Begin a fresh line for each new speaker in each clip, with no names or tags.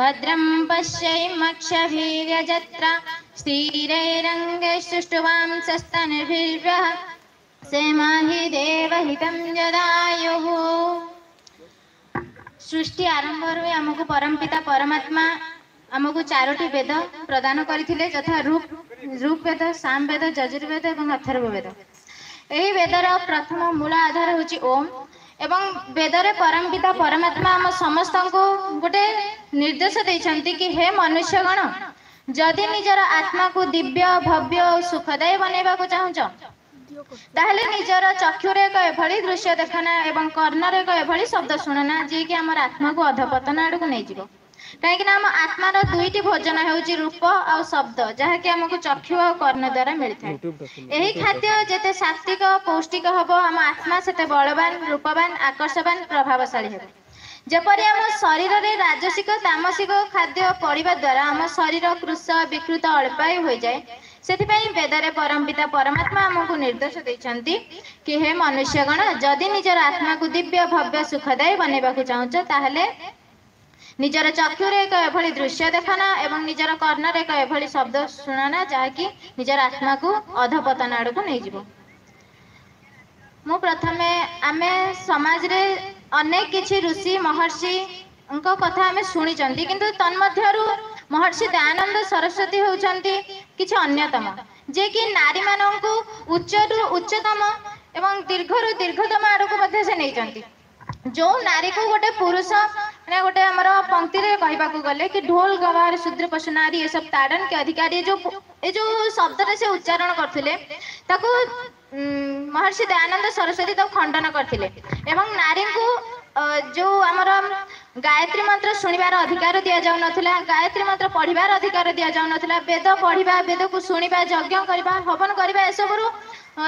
भद्रं पश्येम्मक्षभिर्यजत्रा स्थिरैरङ्गैस्तुष्टुवां सस्तनभिर्व्यः सेमाहि देवहितं जदायुः। सृष्टि आरंभ आमको परमपिता परमात्मा आमको चारोटी वेद प्रदान करथिले यथा ऋग वेद, साम वेद, यजुर्वेद और अथर्व वेद। यही वेदर प्रथम मूल आधार होची ओम एवं वेदरे परमपिता परमात्मा आम समस्त को गोटे निर्देश देइछंती कि हे मनुष्यगण जदि निजर आत्मा को दिव्य भव्य और सुखदायी बनैबा को चाहुच ताहले निजर चक्षुरे एक एभली दृश्य देखना एवं कर्णरे एक एभली शब्द शुणना जे कि आम आत्मा को अधपतन आड़क नहीं जीव। कहीं आम आत्मार दुईटी भोजन होउची रूप और शब्द जहाँकि आमको चक्षु और कर्ण द्वारा मिलता है। यही खाद्य जेते सात्विक पौष्टिक हम आम आत्मा सेते बलवान रूपवान आकर्षवान प्रभावशाली हो। जपरि आम शरीर में राजसिक तामसिक खाद्य पड़िबा द्वारा आम शरीर कृश विकृत अल्पायु हो जाए। सेथिपाई वेदरे परमपिता परमात्मा आमको निर्देश देइछंती कि हे मनुष्यगण जदि निजर आत्मा को दिव्य भव्य सुखदायी बनैबा को चाहुच ताहले निजर चक्षुरे एक एभली दृश्य देखना एवं निजर कर्णरे एक एभली शब्द शुणना जहाँकि निजर आत्मा को अधपतन आड़ को नहीं जीवो। मु प्रथमे आमे समाज रे अनेक किछि ऋषि महर्षि उनको कथा आमे शुणी चंती किंतु तन्मध्यरु महर्षि दयानंद सरस्वती होउचंती किछि अन्यतम जे कि नारी माननकु उच्चरु उच्चतम एवं दीर्घरु दीर्घतम आड़को मध्ये से नै चंती। जो नारी को गोटे पुरुष माने गोटे हमर पंक्ति रे कहबा को गले कि ढोल गवार शूद्र पशु नारी ये सब ताड़न के अधिकारी जो शब्द रे से उच्चारण करथिले ताको महर्षि दयानंद सरस्वती तो खंडन करथिले एवं नारी को जो आमर गायत्री मंत्र शुणिबार अधिकार दिया जाउ नथिला, गायत्री मंत्र पढ़िबार अधिकार दिया जाउ नथिला, वेद पढ़िबा वेद को शुणिबा यज्ञ करबा हवन करबा ए सब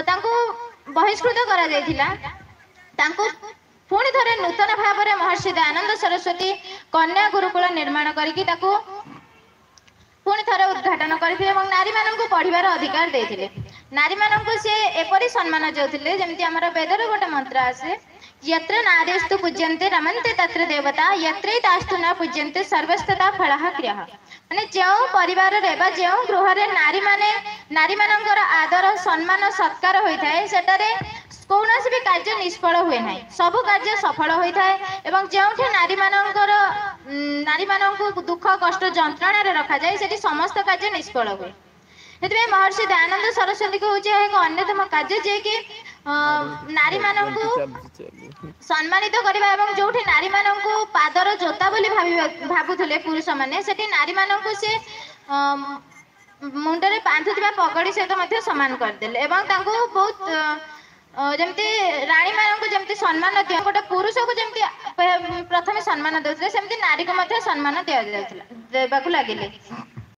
तांको बहिष्कृत करा जायथिला। तांको पुणी थरे नूतन भाव में महर्षि दयानंद सरस्वती कन्या गुरुकुल निर्माण करके पुणी थरे उद्घाटन करथिले एवं नारी माननकु पढ़िबार अधिकार देथिले। नारी माननकु से एपरि सम्मान जोथिले जेमति हमर वेदर गोटे मंत्र आसे यत्र नारीस्तु पूज्यन्ते रमन्ते तत्र देवता यत्रै तास्तु न पूज्यन्ते सर्वस्तता फलः क्रियः। माने जो परिवार रे बा जो गृह रे नारी मानकर आदर सम्मान सत्कार होइथाय सेटारे कौनसी भी कार्य निष्फल हुए ना, सब कार्य सफल होता है एवं जो नारी मानक दुख कष्ट जंत्रणा रखा जाए से समस्त कार्य निष्फल हुए। से महर्षि दयानंद सरस्वती को एक अन्यतम कार्य जे कि नारी मानक सम्मानित करबा एवं जो नारी मानक पादर जोता बोली भाबुले पुरुष मैंने से नारी मानक से मुंडरे बांधुवा पगड़ी सहित सम्मान करदे एवं बहुत जमती राणी मानक जमती सम्मान दिया गोटे पुरुष को जमती प्रथम सम्मान देते सेमती नारी को सम्मान दिया देबाकू लगिले।